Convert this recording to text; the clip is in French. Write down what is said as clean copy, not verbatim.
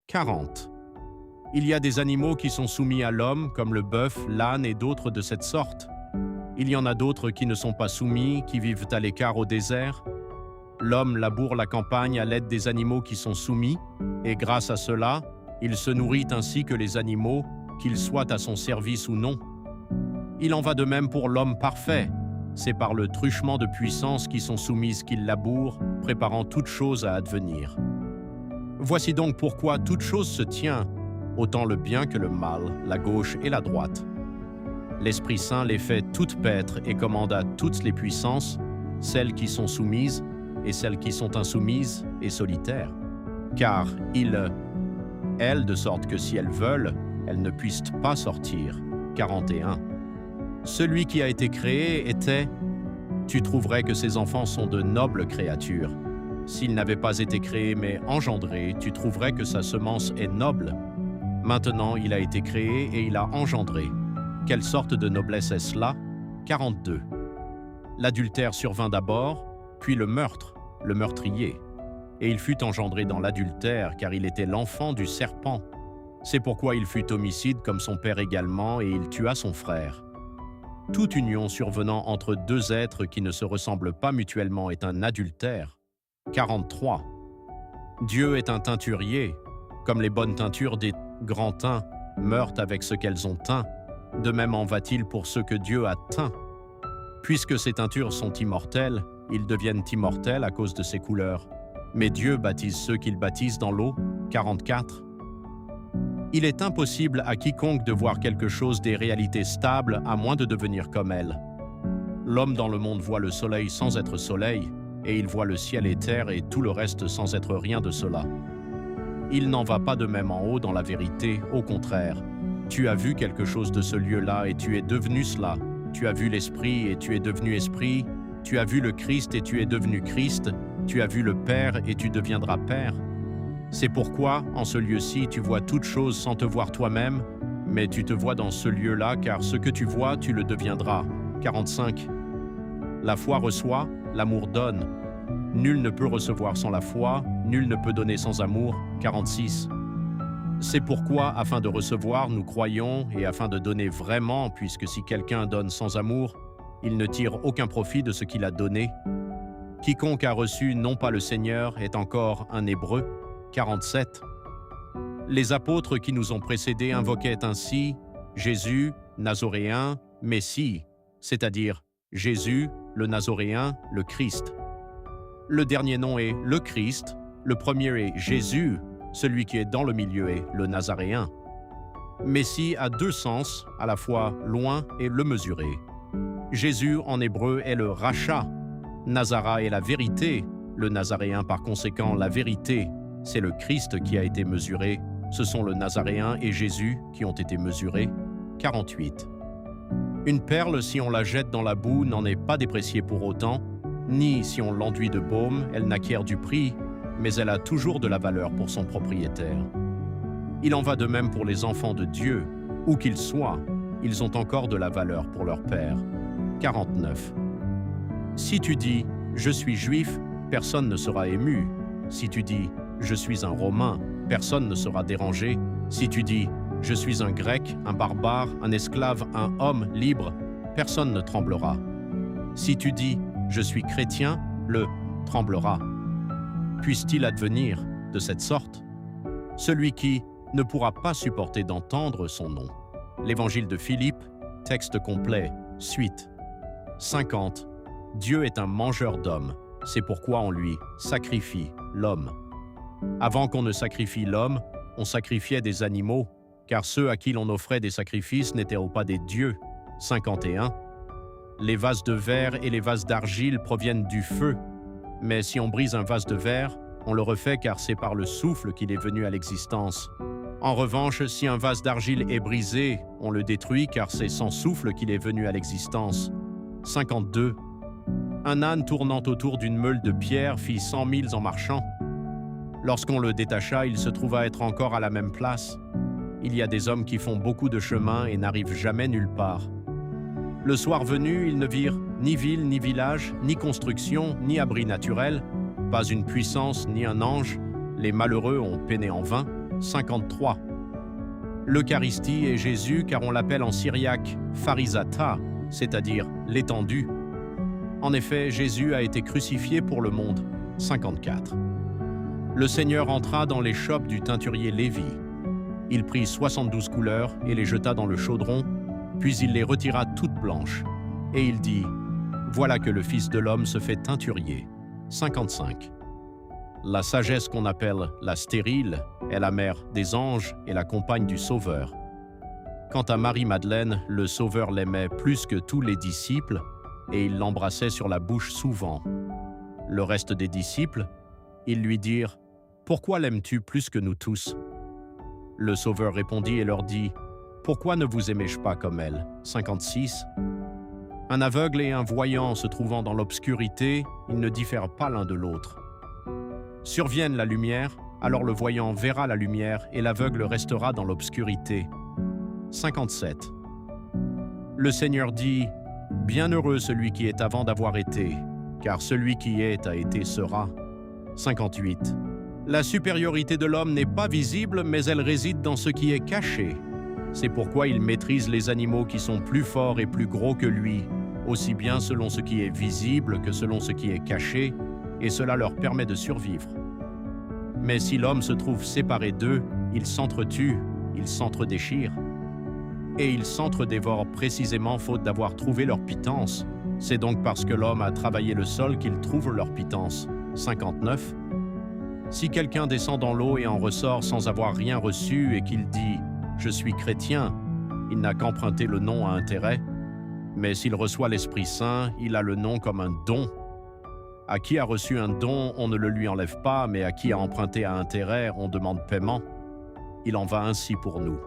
40. Il y a des animaux qui sont soumis à l'homme, comme le bœuf, l'âne et d'autres de cette sorte. Il y en a d'autres qui ne sont pas soumis, qui vivent à l'écart au désert. L'homme laboure la campagne à l'aide des animaux qui sont soumis, et grâce à cela, il se nourrit ainsi que les animaux, qu'ils soient à son service ou non. Il en va de même pour l'homme parfait. C'est par le truchement de puissances qui sont soumises qu'il laboure, préparant toute chose à advenir. Voici donc pourquoi toute chose se tient, autant le bien que le mal, la gauche et la droite. L'Esprit Saint les fait toutes paître et commande à toutes les puissances, celles qui sont soumises et celles qui sont insoumises et solitaires. Car elles, de sorte que si elles veulent, elles ne puissent pas sortir. 41. Celui qui a été créé était, tu trouverais que ses enfants sont de nobles créatures. S'il n'avait pas été créé mais engendré, tu trouverais que sa semence est noble. Maintenant, il a été créé et il a engendré. Quelle sorte de noblesse est cela? 42. L'adultère survint d'abord, puis le meurtre, le meurtrier. Et il fut engendré dans l'adultère, car il était l'enfant du serpent. C'est pourquoi il fut homicide comme son père également, et il tua son frère. Toute union survenant entre deux êtres qui ne se ressemblent pas mutuellement est un adultère. 43. Dieu est un teinturier, comme les bonnes teintures des grands teints meurent avec ce qu'elles ont teint, de même en va-t-il pour ceux que Dieu a teints. Puisque ces teintures sont immortelles, ils deviennent immortels à cause de ces couleurs. Mais Dieu baptise ceux qu'il baptise dans l'eau. 44. Il est impossible à quiconque de voir quelque chose des réalités stables à moins de devenir comme elles. L'homme dans le monde voit le soleil sans être soleil, et il voit le ciel et terre et tout le reste sans être rien de cela. Il n'en va pas de même en haut dans la vérité, au contraire. Tu as vu quelque chose de ce lieu-là et tu es devenu cela. Tu as vu l'Esprit et tu es devenu Esprit. Tu as vu le Christ et tu es devenu Christ. Tu as vu le Père et tu deviendras Père. C'est pourquoi, en ce lieu-ci, tu vois toutes choses sans te voir toi-même, mais tu te vois dans ce lieu-là, car ce que tu vois, tu le deviendras. 45. La foi reçoit, l'amour donne. Nul ne peut recevoir sans la foi, nul ne peut donner sans amour. 46. C'est pourquoi, afin de recevoir, nous croyons, et afin de donner vraiment, puisque si quelqu'un donne sans amour, il ne tire aucun profit de ce qu'il a donné. Quiconque a reçu non pas le Seigneur est encore un Hébreu. 47. Les apôtres qui nous ont précédés invoquaient ainsi Jésus, Nazoréen, Messie, c'est-à-dire Jésus, le Nazoréen, le Christ. Le dernier nom est le Christ, le premier est Jésus, celui qui est dans le milieu est le Nazaréen. Messie a deux sens, à la fois loin et le mesuré. Jésus en hébreu est le rachat, Nazara est la vérité, le Nazaréen par conséquent la vérité. C'est le Christ qui a été mesuré, ce sont le Nazaréen et Jésus qui ont été mesurés. 48. Une perle, si on la jette dans la boue, n'en est pas dépréciée pour autant, ni si on l'enduit de baume, elle n'acquiert du prix, mais elle a toujours de la valeur pour son propriétaire. Il en va de même pour les enfants de Dieu, où qu'ils soient, ils ont encore de la valeur pour leur Père. 49. Si tu dis « Je suis juif », personne ne sera ému. Si tu dis « Je suis un Romain », personne ne sera dérangé. Si tu dis « Je suis un Grec, un barbare, un esclave, un homme libre », personne ne tremblera. Si tu dis « Je suis chrétien », le « tremblera ». Puisse-t-il advenir de cette sorte? Celui qui ne pourra pas supporter d'entendre son nom. L'évangile de Philippe, texte complet, suite. 50. Dieu est un mangeur d'hommes, c'est pourquoi on lui sacrifie l'homme. Avant qu'on ne sacrifie l'homme, on sacrifiait des animaux, car ceux à qui l'on offrait des sacrifices n'étaient pas des dieux. 51. Les vases de verre et les vases d'argile proviennent du feu, mais si on brise un vase de verre, on le refait car c'est par le souffle qu'il est venu à l'existence. En revanche, si un vase d'argile est brisé, on le détruit car c'est sans souffle qu'il est venu à l'existence. 52. Un âne tournant autour d'une meule de pierre fit 100 milles en marchant. Lorsqu'on le détacha, il se trouva être encore à la même place. Il y a des hommes qui font beaucoup de chemin et n'arrivent jamais nulle part. Le soir venu, ils ne virent ni ville, ni village, ni construction, ni abri naturel, pas une puissance, ni un ange. Les malheureux ont peiné en vain. 53. L'Eucharistie est Jésus car on l'appelle en syriaque Pharisata, c'est-à-dire l'étendue. En effet, Jésus a été crucifié pour le monde. 54. Le Seigneur entra dans l'échoppe du teinturier Lévi. Il prit 72 couleurs et les jeta dans le chaudron, puis il les retira toutes blanches. Et il dit, « Voilà que le Fils de l'homme se fait teinturier. » 55. La sagesse qu'on appelle la stérile est la mère des anges et la compagne du Sauveur. Quant à Marie-Madeleine, le Sauveur l'aimait plus que tous les disciples et il l'embrassait sur la bouche souvent. Le reste des disciples, ils lui dirent « Pourquoi l'aimes-tu plus que nous tous ?» Le Sauveur répondit et leur dit « Pourquoi ne vous aimais-je pas comme elle ?» 56. Un aveugle et un voyant se trouvant dans l'obscurité, ils ne diffèrent pas l'un de l'autre. Survienne la lumière, alors le voyant verra la lumière et l'aveugle restera dans l'obscurité. 57. Le Seigneur dit, « Bienheureux celui qui est avant d'avoir été, car celui qui est a été sera. » 58. La supériorité de l'homme n'est pas visible, mais elle réside dans ce qui est caché. C'est pourquoi il maîtrise les animaux qui sont plus forts et plus gros que lui, aussi bien selon ce qui est visible que selon ce qui est caché, et cela leur permet de survivre. Mais si l'homme se trouve séparé d'eux, il s'entretue, il s'entredéchire. Et il s'entredévore précisément faute d'avoir trouvé leur pitance. C'est donc parce que l'homme a travaillé le sol qu'il trouve leur pitance. 59. Si quelqu'un descend dans l'eau et en ressort sans avoir rien reçu et qu'il dit « Je suis chrétien », il n'a qu'emprunté le nom à intérêt. Mais s'il reçoit l'Esprit Saint, il a le nom comme un don. À qui a reçu un don, on ne le lui enlève pas, mais à qui a emprunté à intérêt, on demande paiement. Il en va ainsi pour nous.